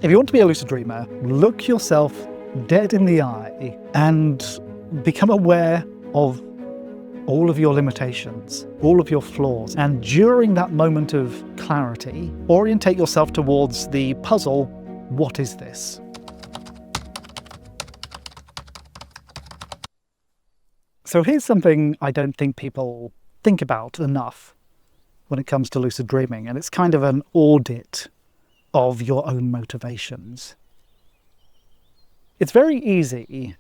If you want to be a lucid dreamer, look yourself dead in the eye and become aware of all of your limitations, all of your flaws. And during that moment of clarity, orientate yourself towards the puzzle, what is this? So here's something I don't think people think about enough when it comes to lucid dreaming, and it's kind of an audit of your own motivations. It's very easy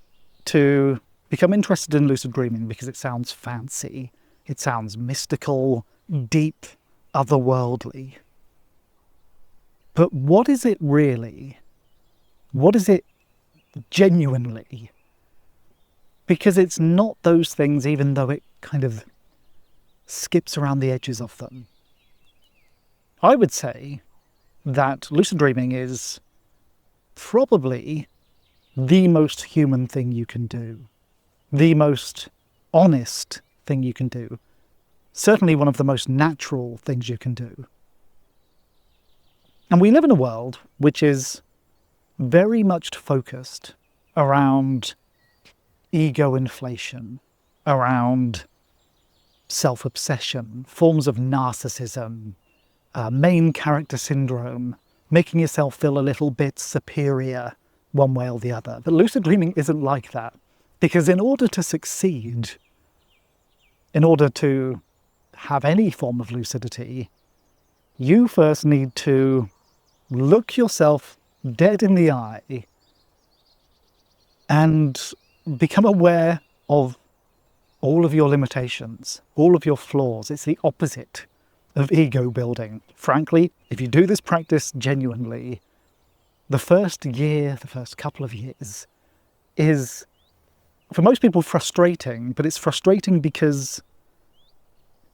to become interested in lucid dreaming because it sounds fancy, it sounds mystical, deep, otherworldly. But what is it really? What is it genuinely? Because it's not those things, even though it kind of skips around the edges of them. I would say that lucid dreaming is probably the most human thing you can do, the most honest thing you can do, certainly one of the most natural things you can do. And we live in a world which is very much focused around ego inflation, around self-obsession, forms of narcissism, main character syndrome, making yourself feel a little bit superior one way or the other. But lucid dreaming isn't like that, because in order to succeed, in order to have any form of lucidity, you first need to look yourself dead in the eye and become aware of all of your limitations, all of your flaws. It's the opposite of ego building. Frankly, if you do this practice genuinely, the first year, the first couple of years is, for most people, frustrating, but it's frustrating because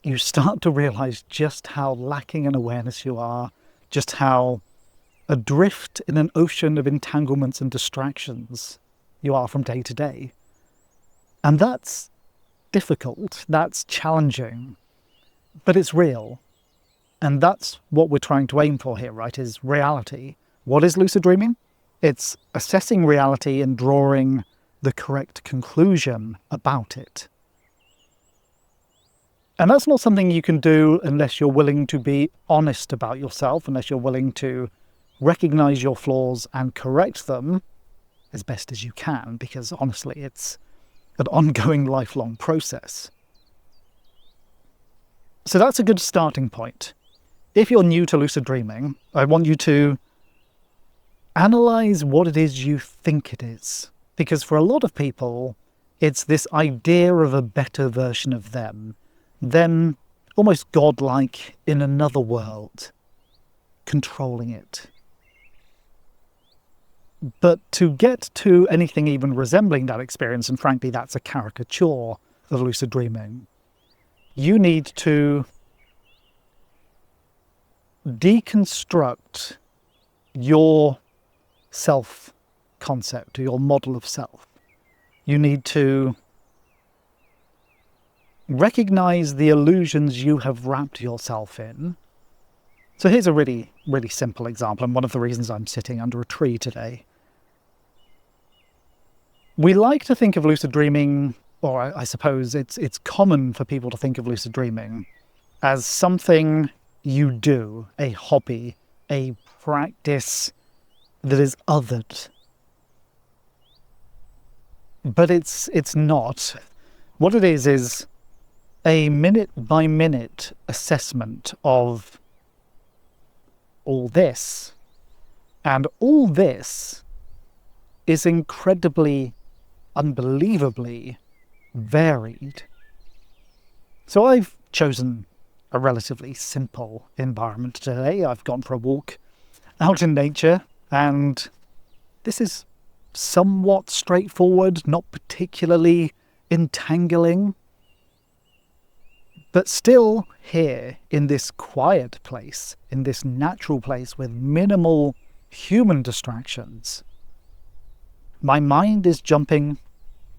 you start to realize just how lacking in awareness you are, just how adrift in an ocean of entanglements and distractions you are from day to day. And that's difficult, that's challenging, but it's real. And that's what we're trying to aim for here, right, is reality. What is lucid dreaming? It's assessing reality and drawing the correct conclusion about it. And that's not something you can do unless you're willing to be honest about yourself, unless you're willing to recognize your flaws and correct them as best as you can, because honestly, it's an ongoing, lifelong process. So that's a good starting point. If you're new to lucid dreaming, I want you to analyze what it is you think it is. Because for a lot of people, it's this idea of a better version of them, almost godlike in another world, controlling it. But to get to anything even resembling that experience, and frankly that's a caricature of lucid dreaming, you need to deconstruct your self-concept, your model of self. You need to recognize the illusions you have wrapped yourself in. So here's a really, really simple example, and one of the reasons I'm sitting under a tree today. We like to think of lucid dreaming, or I suppose it's common for people to think of lucid dreaming as something you do, a hobby, a practice that is othered. But it's not. What it is a minute-by-minute assessment of all this. And all this is incredibly, unbelievably varied. So I've chosen a relatively simple environment today. I've gone for a walk out in nature, and this is somewhat straightforward, not particularly entangling, but still here in this quiet place, in this natural place with minimal human distractions. My mind is jumping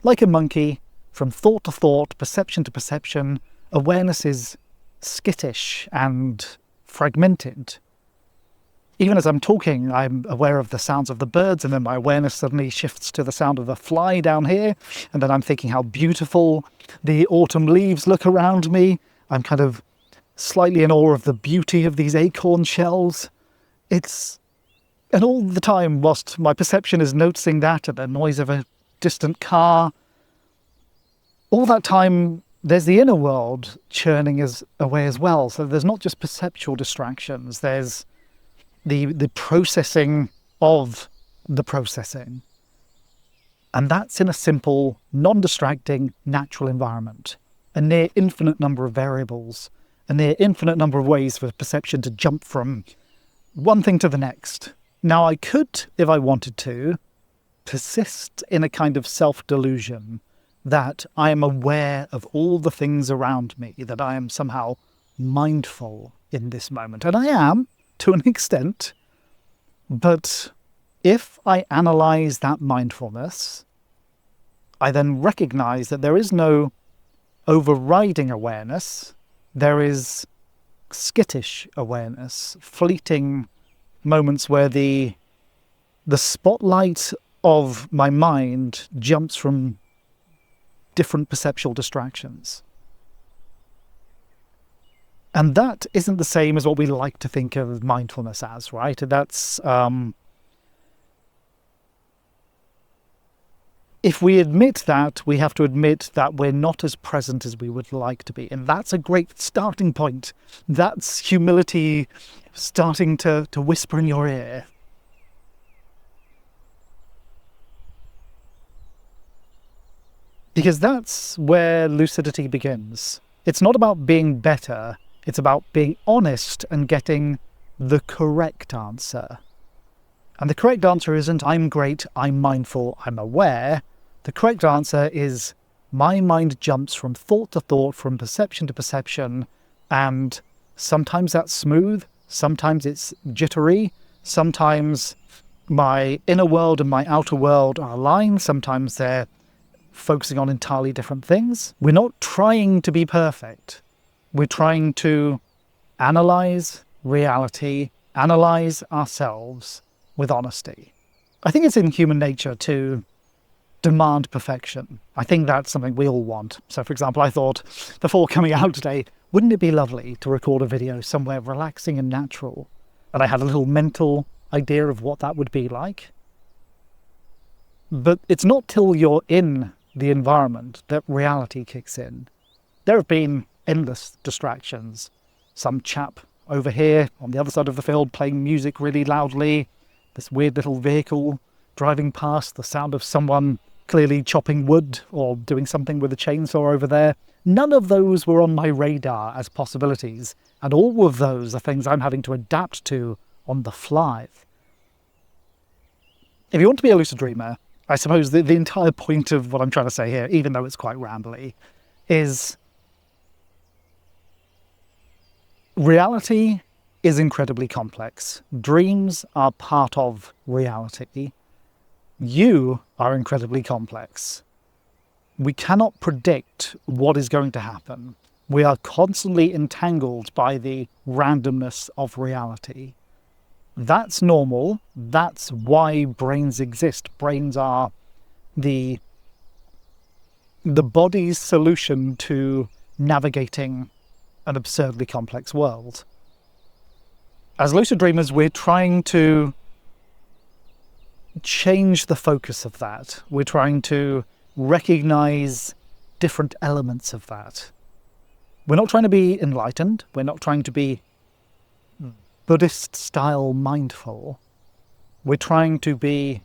like a monkey from thought to thought, perception to perception. Awareness is skittish and fragmented. Even as I'm talking, I'm aware of the sounds of the birds, and then my awareness suddenly shifts to the sound of a fly down here, and then I'm thinking how beautiful the autumn leaves look around me. I'm kind of slightly in awe of the beauty of these acorn shells. And all the time, whilst my perception is noticing that and the noise of a distant car, all that time there's the inner world churning away as well. So there's not just perceptual distractions, there's the processing of the processing. And that's in a simple, non-distracting, natural environment. A near infinite number of variables, a near infinite number of ways for perception to jump from one thing to the next. Now, I could, if I wanted to, persist in a kind of self-delusion that I am aware of all the things around me, that I am somehow mindful in this moment. And I am, to an extent. But if I analyze that mindfulness, I then recognize that there is no overriding awareness. There is skittish awareness, fleeting moments where the spotlight of my mind jumps from different perceptual distractions. And that isn't the same as what we like to think of mindfulness as, right? That's if we admit that, we have to admit that we're not as present as we would like to be. And that's a great starting point. That's humility starting to whisper in your ear. Because that's where lucidity begins. It's not about being better. It's about being honest and getting the correct answer. And the correct answer isn't, I'm great, I'm mindful, I'm aware. The correct answer is, my mind jumps from thought to thought, from perception to perception, and sometimes that's smooth, sometimes it's jittery, sometimes my inner world and my outer world are aligned, sometimes they're focusing on entirely different things. We're not trying to be perfect. We're trying to analyze reality, analyze ourselves with honesty. I think it's in human nature to demand perfection. I think that's something we all want. So, for example, I thought before coming out today, wouldn't it be lovely to record a video somewhere relaxing and natural? And I had a little mental idea of what that would be like. But it's not till you're in the environment that reality kicks in. There have been endless distractions. Some chap over here on the other side of the field playing music really loudly, this weird little vehicle driving past, the sound of someone clearly chopping wood or doing something with a chainsaw over there. None of those were on my radar as possibilities, and all of those are things I'm having to adapt to on the fly. If you want to be a lucid dreamer, I suppose the entire point of what I'm trying to say here, even though it's quite rambly, is reality is incredibly complex. Dreams are part of reality. You are incredibly complex. We cannot predict what is going to happen. We are constantly entangled by the randomness of reality. That's normal. That's why brains exist. Brains are the body's solution to navigating an absurdly complex world. As lucid dreamers, we're trying to change the focus of that. We're trying to recognize different elements of that. We're not trying to be enlightened. We're not trying to be Buddhist-style mindful. We're trying to be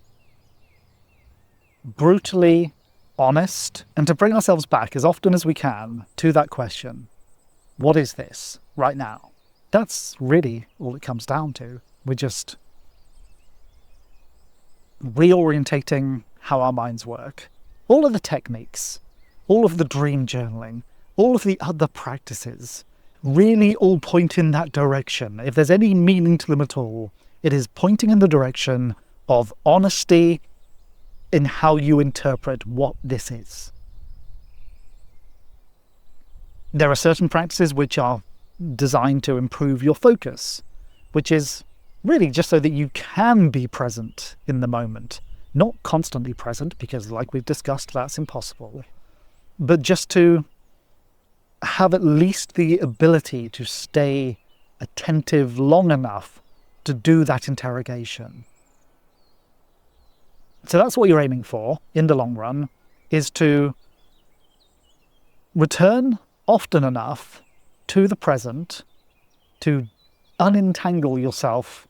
brutally honest and to bring ourselves back as often as we can to that question, what is this right now? That's really all it comes down to. We're just reorientating how our minds work. All of the techniques, all of the dream journaling, all of the other practices really all point in that direction. If there's any meaning to them at all, it is pointing in the direction of honesty in how you interpret what this is. There are certain practices which are designed to improve your focus, which is Really just so that you can be present in the moment. Not constantly present, because like we've discussed, that's impossible. But just to have at least the ability to stay attentive long enough to do that interrogation. So that's what you're aiming for in the long run, is to return often enough to the present to unentangle yourself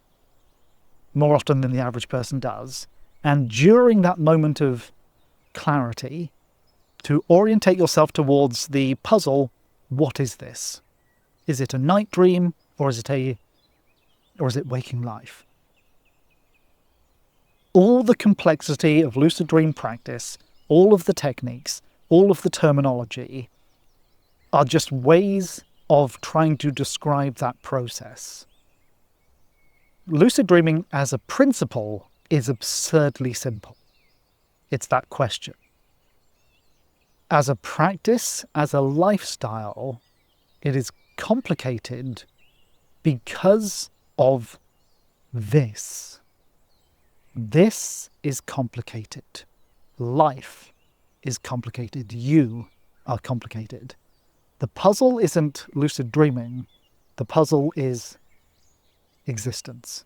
more often than the average person does. And during that moment of clarity, to orientate yourself towards the puzzle, what is this? Is it a night dream, or is it waking life? All the complexity of lucid dream practice, all of the techniques, all of the terminology are just ways of trying to describe that process. Lucid dreaming as a principle is absurdly simple. It's that question. As a practice, as a lifestyle, it is complicated because of this. This is complicated. Life is complicated. You are complicated. The puzzle isn't lucid dreaming. The puzzle is existence.